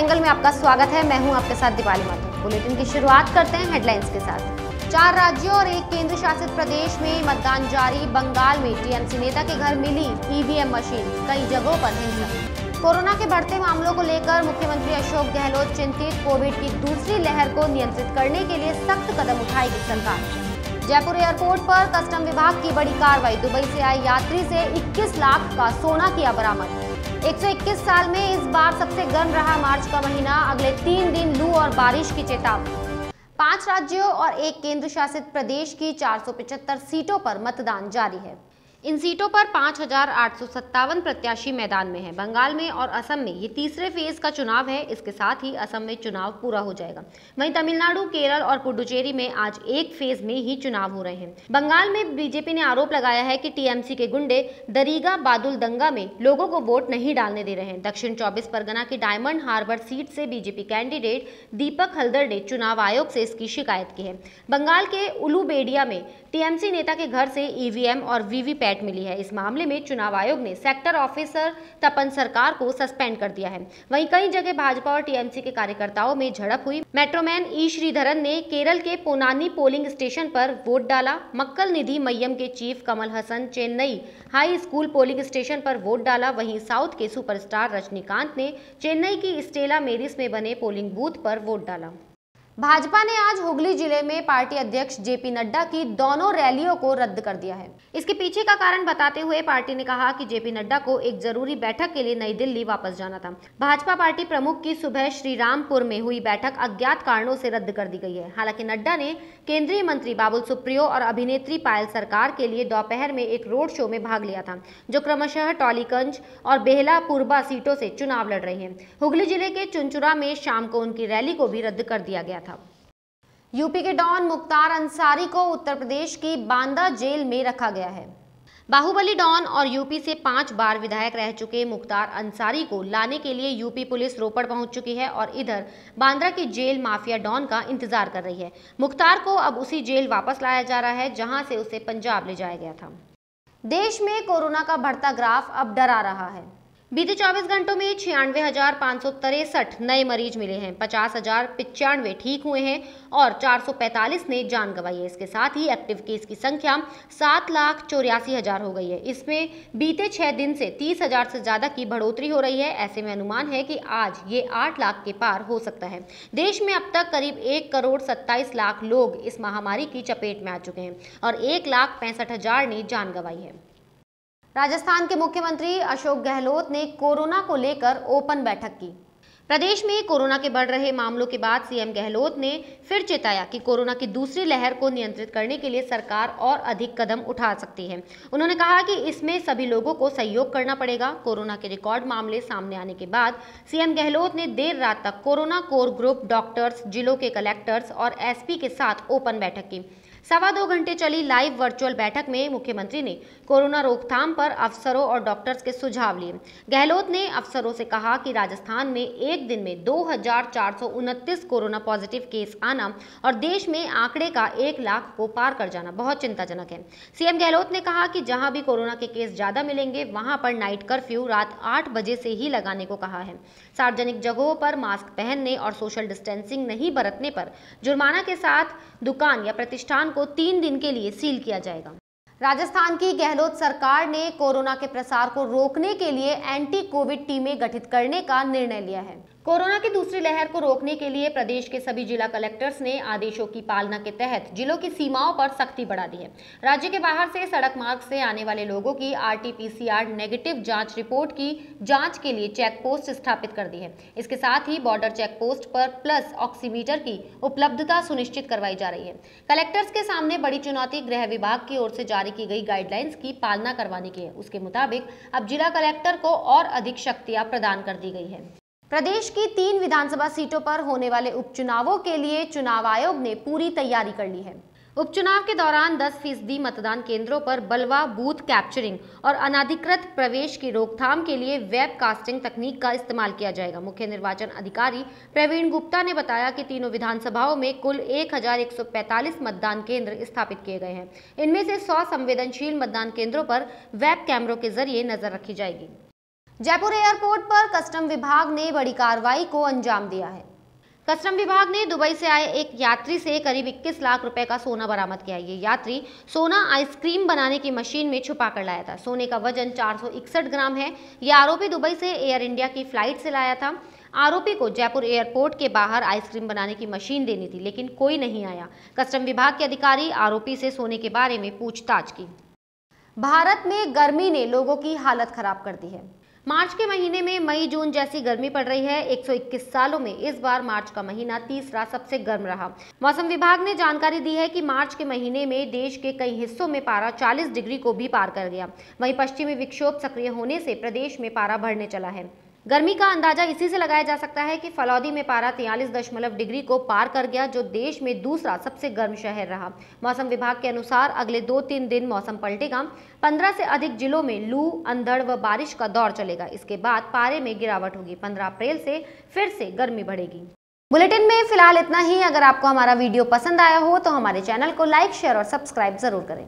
Angle में आपका स्वागत है। मैं हूं आपके साथ दीपाली माथुर। बुलेटिन की शुरुआत करते हैं हेडलाइंस के साथ। 4 राज्यों और 1 केंद्र शासित प्रदेश में मतदान जारी। बंगाल में टीएमसी नेता के घर मिली ईवीएम मशीन, कई जगहों पर हिंसा। कोरोना के बढ़ते मामलों को लेकर मुख्यमंत्री अशोक गहलोत चिंतित। कोविड की दूसरी लहर को नियंत्रित करने के लिए सख्त कदम उठाएगी सरकार। जयपुर एयरपोर्ट पर कस्टम विभाग की बड़ी कार्रवाई। दुबई से आए यात्री से 21 लाख का सोना किया बरामद। 121 साल में इस बार सबसे गर्म रहा मार्च का महीना। अगले 3 दिन लू और बारिश की चेतावनी। 5 राज्यों और 1 केंद्र शासित प्रदेश की 475 सीटों पर मतदान जारी है। इन सीटों पर 5,857 प्रत्याशी मैदान में हैं। बंगाल में और असम में ये तीसरे फेज का चुनाव है। इसके साथ ही असम में चुनाव पूरा हो जाएगा। वहीं तमिलनाडु, केरल और पुडुचेरी में आज एक फेज में ही चुनाव हो रहे हैं। बंगाल में बीजेपी ने आरोप लगाया है कि टीएमसी के गुंडे दरीगा बादुल दंगा में लोगों को वोट नहीं डालने दे रहे हैं। दक्षिण 24 परगना की डायमंड हार्बर सीट से बीजेपी कैंडिडेट दीपक हल्दर ने चुनाव आयोग से इसकी शिकायत की है। बंगाल के उलूबेडिया में टीएमसी नेता के घर से ईवीएम और वीवीपैट मिली है। इस मामले में चुनाव आयोग ने सेक्टर ऑफिसर तपन सरकार को सस्पेंड कर दिया है। वहीं कई जगह भाजपा और टीएमसी के कार्यकर्ताओं में झड़प हुई। मेट्रोमैन ई श्रीधरन ने केरल के पोनानी पोलिंग स्टेशन पर वोट डाला। मक्कल निधि मय्यम के chief Kamal Haasan Chennai high school polling station पर वोट डाला। वहीं साउथ के सुपरस्टार रजनीकांत ने चेन्नई की स्टेला मेरिस में बने पोलिंग बूथ पर वोट डाला। भाजपा ने आज हुगली जिले में पार्टी अध्यक्ष जेपी नड्डा की दोनों रैलियों को रद्द कर दिया है। इसके पीछे का कारण बताते हुए पार्टी ने कहा कि जेपी नड्डा को एक जरूरी बैठक के लिए नई दिल्ली वापस जाना था। भाजपा पार्टी प्रमुख की सुबह श्रीरामपुर में हुई बैठक अज्ञात कारणों से रद्द कर दी गई है। हालांकि नड्डा ने केंद्रीय मंत्री बाबुल सुप्रियो और अभिनेत्री पायल सरकार के लिए दोपहर में एक रोड शो में भाग लिया था, जो क्रमशः टॉलीगंज और बेहला पूर्वा सीटों से चुनाव लड़ रहे हैं। हुगली जिले के चुनचुरा में शाम को उनकी रैली को भी रद्द कर दिया गया था। यूपी के डॉन मुख्तार अंसारी को उत्तर प्रदेश की बांदा जेल में रखा गया है। बाहुबली डॉन और यूपी से 5 बार विधायक रह चुके मुख्तार अंसारी को लाने के लिए यूपी पुलिस रोपड़ पहुंच चुकी है और इधर बांद्रा की जेल माफिया डॉन का इंतजार कर रही है। मुख्तार को अब उसी जेल वापस लाया जा रहा है जहां से उसे पंजाब ले जाया गया था। देश में कोरोना का बढ़ता ग्राफ अब डरा रहा है। बीते 24 घंटों में 96,563 नए मरीज मिले हैं। 50,095 ठीक हुए हैं और 445 ने जान गंवाई है। इसके साथ ही एक्टिव केस की संख्या 7,84,000 हो गई है। इसमें बीते 6 दिन से 30,000 से ज्यादा की बढ़ोतरी हो रही है। ऐसे में अनुमान है कि आज ये 8 लाख के पार हो सकता है। देश में अब तक करीब 1,27,00,000 लोग इस महामारी की चपेट में आ चुके हैं और 1,65,000 ने जान गंवाई है। राजस्थान के मुख्यमंत्री अशोक गहलोत ने कोरोना को लेकर ओपन बैठक की। प्रदेश में कोरोना के बढ़ रहे मामलों के बाद सीएम गहलोत ने फिर चेताया कि कोरोना की दूसरी लहर को नियंत्रित करने के लिए सरकार और अधिक कदम उठा सकती है। उन्होंने कहा कि इसमें सभी लोगों को सहयोग करना पड़ेगा। कोरोना के रिकॉर्ड मामले सामने आने के बाद सीएम गहलोत ने देर रात तक कोरोना कोर ग्रुप डॉक्टर्स, जिलों के कलेक्टर्स और एसपी के साथ ओपन बैठक की। 2.25 घंटे चली लाइव वर्चुअल बैठक में मुख्यमंत्री ने कोरोना रोकथाम पर अफसरों और डॉक्टर्स के सुझाव लिए। गहलोत ने अफसरों से कहा कि राजस्थान में एक दिन में 2,429 कोरोना पॉजिटिव केस आना और देश में आंकड़े का 1 लाख को पार कर जाना बहुत चिंताजनक है। सीएम गहलोत ने कहा कि जहां भी कोरोना के केस ज्यादा मिलेंगे वहां पर नाइट कर्फ्यू रात 8 बजे से ही लगाने को कहा है। सार्वजनिक जगहों पर मास्क पहनने और सोशल डिस्टेंसिंग नहीं बरतने पर जुर्माना के साथ दुकान या प्रतिष्ठान को 3 दिन के लिए सील किया जाएगा। राजस्थान की गहलोत सरकार ने कोरोना के प्रसार को रोकने के लिए एंटी कोविड टीमें गठित करने का निर्णय लिया है। कोरोना की दूसरी लहर को रोकने के लिए प्रदेश के सभी जिला कलेक्टर्स ने आदेशों की पालना के तहत जिलों की सीमाओं पर सख्ती बढ़ा दी है। राज्य के बाहर से सड़क मार्ग से आने वाले लोगों की RT-PCR नेगेटिव जांच रिपोर्ट की जांच के लिए चेक पोस्ट स्थापित कर दी है। इसके साथ ही बॉर्डर चेक पोस्ट पर प्लस ऑक्सीमीटर की उपलब्धता सुनिश्चित करवाई जा रही है। कलेक्टर्स के सामने बड़ी चुनौती गृह विभाग की ओर से जारी की गई गाइडलाइंस की पालना करवाने की है। उसके मुताबिक अब जिला कलेक्टर को और अधिक शक्तियां प्रदान कर दी गई है। प्रदेश की 3 विधानसभा सीटों पर होने वाले उपचुनावों के लिए चुनाव आयोग ने पूरी तैयारी कर ली है। उपचुनाव के दौरान 10% मतदान केंद्रों पर बलवा, बूथ कैप्चरिंग और अनाधिकृत प्रवेश की रोकथाम के लिए वेब कास्टिंग तकनीक का इस्तेमाल किया जाएगा। मुख्य निर्वाचन अधिकारी प्रवीण गुप्ता ने बताया कि तीनों विधानसभाओं में कुल 1,145 मतदान केंद्र स्थापित किए गए हैं। इनमें से 100 संवेदनशील मतदान केंद्रों पर वेब कैमरों के जरिए नजर रखी जाएगी। जयपुर एयरपोर्ट पर कस्टम विभाग ने बड़ी कार्रवाई को अंजाम दिया है। कस्टम विभाग ने दुबई से आए एक यात्री से करीब 21 लाख रुपए का सोना बरामद किया। ये यात्री सोना आइसक्रीम बनाने की मशीन में छुपा कर लाया था। सोने का वजन 461 ग्राम है। यह आरोपी दुबई से एयर इंडिया की फ्लाइट से लाया था। आरोपी को जयपुर एयरपोर्ट के बाहर आइसक्रीम बनाने की मशीन देनी थी, लेकिन कोई नहीं आया। कस्टम विभाग के अधिकारी आरोपी से सोने के बारे में पूछताछ की। भारत में गर्मी ने लोगों की हालत खराब कर दी है। मार्च के महीने में मई जून जैसी गर्मी पड़ रही है। 121 सालों में इस बार मार्च का महीना तीसरा सबसे गर्म रहा। मौसम विभाग ने जानकारी दी है कि मार्च के महीने में देश के कई हिस्सों में पारा 40 डिग्री को भी पार कर गया। वहीं पश्चिमी विक्षोभ सक्रिय होने से प्रदेश में पारा बढ़ने चला है। गर्मी का अंदाजा इसी से लगाया जा सकता है कि फलौदी में पारा 43 डिग्री को पार कर गया, जो देश में दूसरा सबसे गर्म शहर रहा। मौसम विभाग के अनुसार अगले 2-3 दिन मौसम पलटेगा। 15 से अधिक जिलों में लू, अंधड़ व बारिश का दौर चलेगा। इसके बाद पारे में गिरावट होगी। 15 अप्रैल से फिर से गर्मी बढ़ेगी। बुलेटिन में फिलहाल इतना ही। अगर आपको हमारा वीडियो पसंद आया हो तो हमारे चैनल को लाइक, शेयर और सब्सक्राइब जरूर करें।